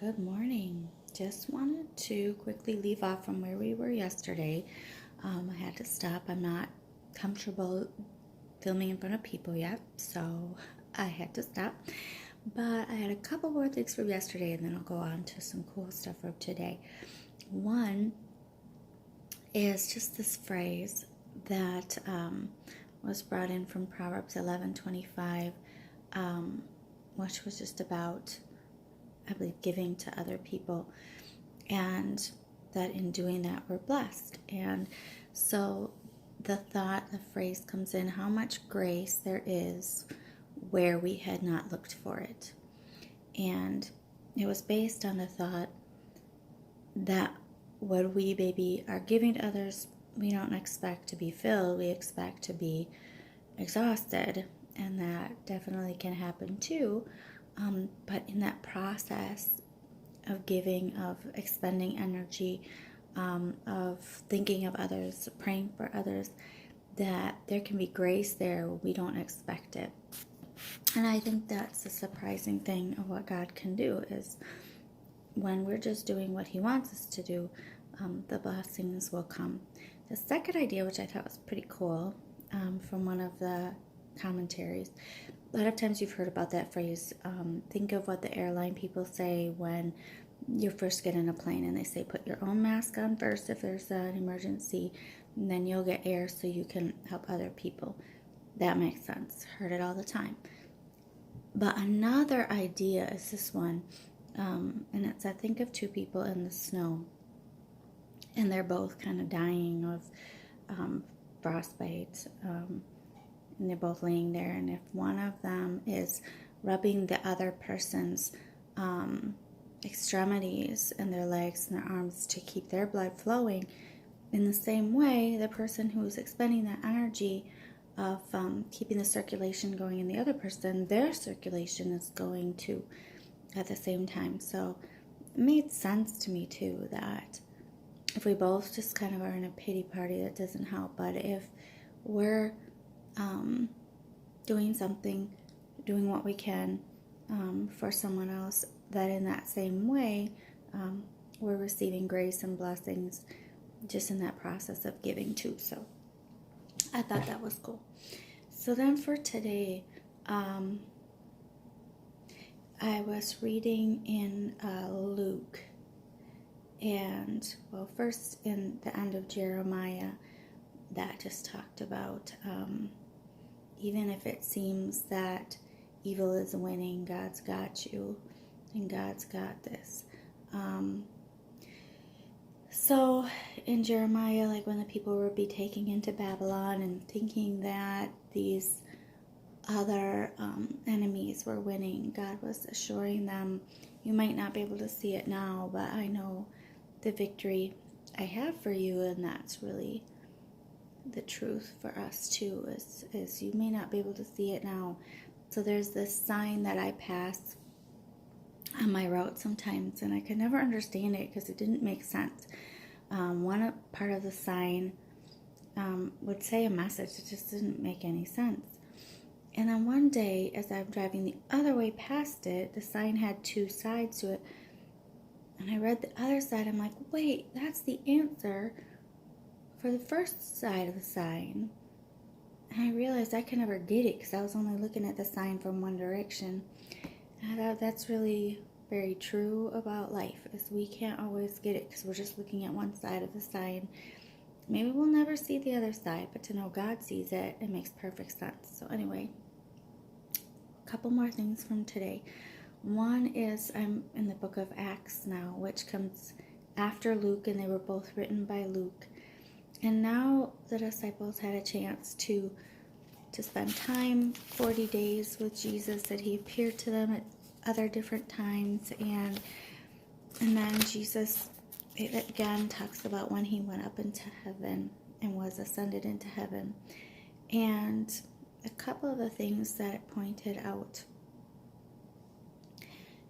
Good morning. Just wanted to quickly leave off from where we were yesterday. I had to stop. I'm not comfortable filming in front of people yet, so I had to stop. But I had a couple more things from yesterday, and then I'll go on to some cool stuff from today. One is just this phrase that was brought in from Proverbs 11:25, which was just about, I believe, giving to other people, and that in doing that we're blessed. And so the phrase comes in, how much grace there is where we had not looked for it. And it was based on the thought that when we maybe are giving to others, we don't expect to be filled, we expect to be exhausted, and that definitely can happen too. But in that process of giving, of expending energy, of thinking of others, praying for others, that there can be grace there when we don't expect it. And I think that's the surprising thing of what God can do, is when we're just doing what He wants us to do, the blessings will come. The second idea, which I thought was pretty cool, from one of the commentaries, a lot of times you've heard about that phrase. Think of what the airline people say when you first get in a plane, and they say put your own mask on first if there's an emergency, and then you'll get air so you can help other people. That makes sense. Heard it all the time. But another idea is this one, and it's, I think of two people in the snow, and they're both kind of dying of frostbite, and they're both laying there, and if one of them is rubbing the other person's extremities and their legs and their arms to keep their blood flowing, in the same way, the person who's expending that energy of keeping the circulation going in the other person, their circulation is going too at the same time. So it made sense to me too that if we both just kind of are in a pity party, that doesn't help. But if we're doing something, doing what we can for someone else, that in that same way we're receiving grace and blessings just in that process of giving too. So I thought that was cool. So then for today, I was reading in Luke, and well, first in the end of Jeremiah, that just talked about even if it seems that evil is winning, God's got you, and God's got this. So in Jeremiah, like when the people would be taken into Babylon and thinking that these other enemies were winning, God was assuring them, you might not be able to see it now, but I know the victory I have for you. And that's really the truth for us too, is you may not be able to see it now. So there's this sign that I pass on my route sometimes, and I could never understand it because it didn't make sense. One part of the sign would say a message. It just didn't make any sense. And then one day, as I'm driving the other way past it, the sign had two sides to it, and I read the other side. I'm like, wait, that's the answer for the first side of the sign. And I realized I could never get it because I was only looking at the sign from one direction. And I thought that's really very true about life, is we can't always get it because we're just looking at one side of the sign. Maybe we'll never see the other side, but to know God sees it, it makes perfect sense. So anyway, a couple more things from today. One is I'm in the book of Acts now, which comes after Luke, and they were both written by Luke. And now the disciples had a chance to spend time, 40 days with Jesus, that He appeared to them at other different times. And then Jesus, it again talks about when He went up into heaven and was ascended into heaven. And a couple of the things that it pointed out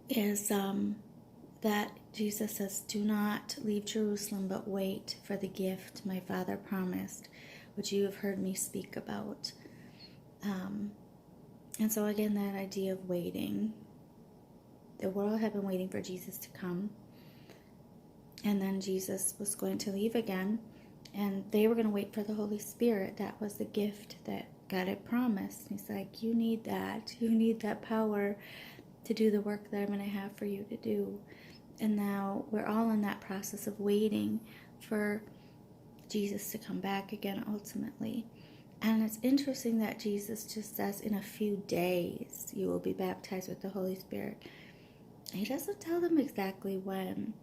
is that Jesus says, do not leave Jerusalem, but wait for the gift my Father promised, which you have heard me speak about. And so again, that idea of waiting, the world had been waiting for Jesus to come. And then Jesus was going to leave again. And they were going to wait for the Holy Spirit. That was the gift that God had promised. He's like, you need that. You need that power to do the work that I'm going to have for you to do. And now we're all in that process of waiting for Jesus to come back again ultimately. And it's interesting that Jesus just says in a few days you will be baptized with the Holy Spirit. He doesn't tell them exactly when.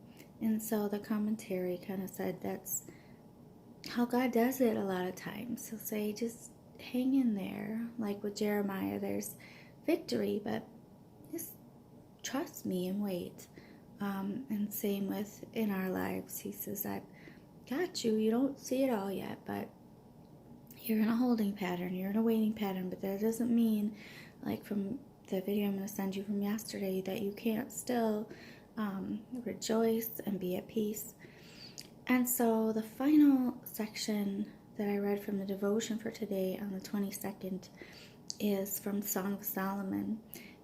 And so the commentary kind of said that's how God does it a lot of times. He'll say, just hang in there. Like with Jeremiah, there's victory, but just trust me and wait. And same with in our lives. He says, I've got you. You don't see it all yet, but you're in a holding pattern. You're in a waiting pattern. But that doesn't mean, like from the video I'm going to send you from yesterday, that you can't still rejoice and be at peace. And so the final section that I read from the devotion for today on the 22nd is from Song of Solomon,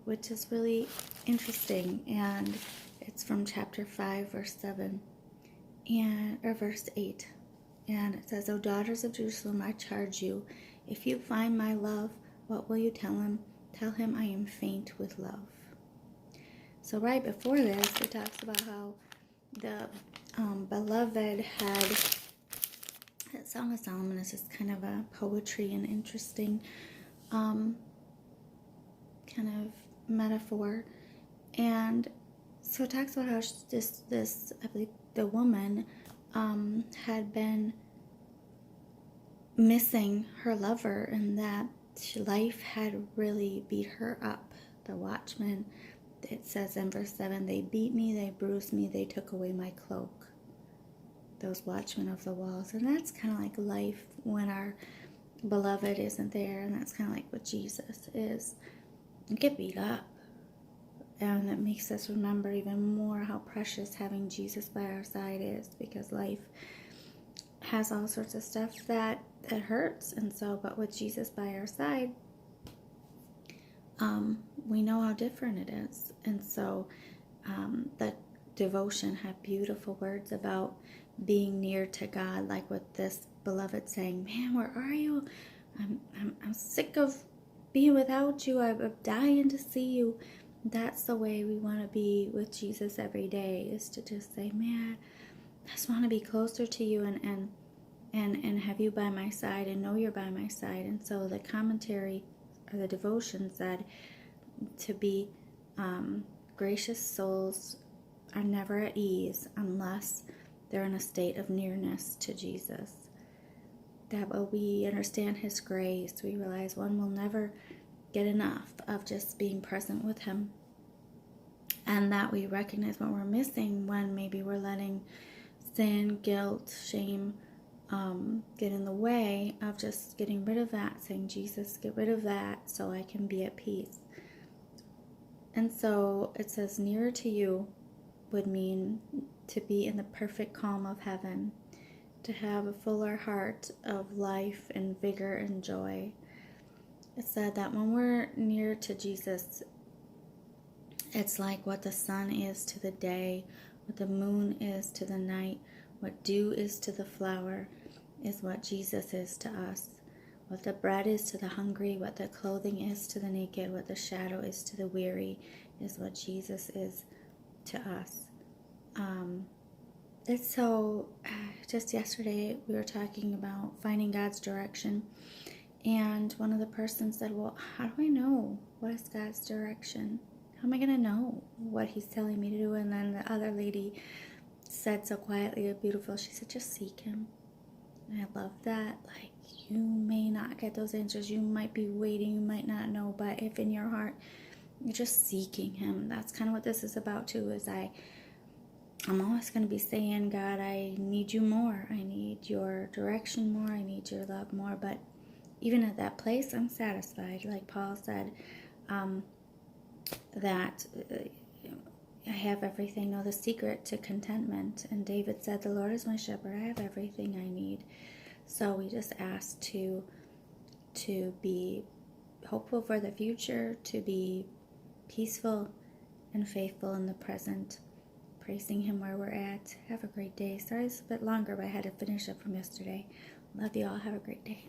which is really interesting, and it's from chapter 5, verse 7, or verse 8. And it says, O daughters of Jerusalem, I charge you, if you find my love, what will you tell him? Tell him I am faint with love. So right before this, it talks about how the beloved had, Song of Solomon is just kind of a poetry and interesting kind of metaphor. And so it talks about how this I believe the woman had been missing her lover, and that life had really beat her up. The watchmen, it says in verse 7, they beat me, they bruised me, they took away my cloak. Those watchmen of the walls. And that's kind of like life when our beloved isn't there. And that's kind of like what Jesus is. You get beat up. And it makes us remember even more how precious having Jesus by our side is, because life has all sorts of stuff that hurts. And so, but with Jesus by our side, we know how different it is. And so the devotion had beautiful words about being near to God, like with this beloved saying, man, where are you? I'm sick of being without you. I'm dying to see you. That's the way we want to be with Jesus every day, is to just say, man, I just want to be closer to you and have you by my side and know you're by my side. And so the commentary or the devotion said to be gracious souls are never at ease unless they're in a state of nearness to Jesus. That when we understand his grace, we realize one will never get enough of just being present with him. And that we recognize what we're missing when maybe we're letting sin, guilt, shame get in the way of just getting rid of that, saying, Jesus, get rid of that so I can be at peace. And so it says nearer to you would mean to be in the perfect calm of heaven, to have a fuller heart of life and vigor and joy. It said that when we're near to Jesus, it's like what the sun is to the day, what the moon is to the night, what dew is to the flower, is what Jesus is to us. What the bread is to the hungry, what the clothing is to the naked, what the shadow is to the weary, is what Jesus is to us. It's so, just yesterday we were talking about finding God's direction, and one of the persons said, well, how do I know what is God's direction? How am I going to know what he's telling me to do? And then the other lady said so quietly and beautiful, she said, just seek him. And I love that. Like, you may not get those answers. You might be waiting. You might not know. But if in your heart you're just seeking him, that's kind of what this is about too, is I'm always going to be saying, God, I need you more. I need your direction more. I need your love more. But even at that place, I'm satisfied. Like Paul said, that I have everything, know the secret to contentment. And David said, the Lord is my shepherd. I have everything I need. So we just ask to be hopeful for the future, to be peaceful and faithful in the present, praising Him where we're at. Have a great day. Sorry it's a bit longer, but I had to finish up from yesterday. Love you all. Have a great day.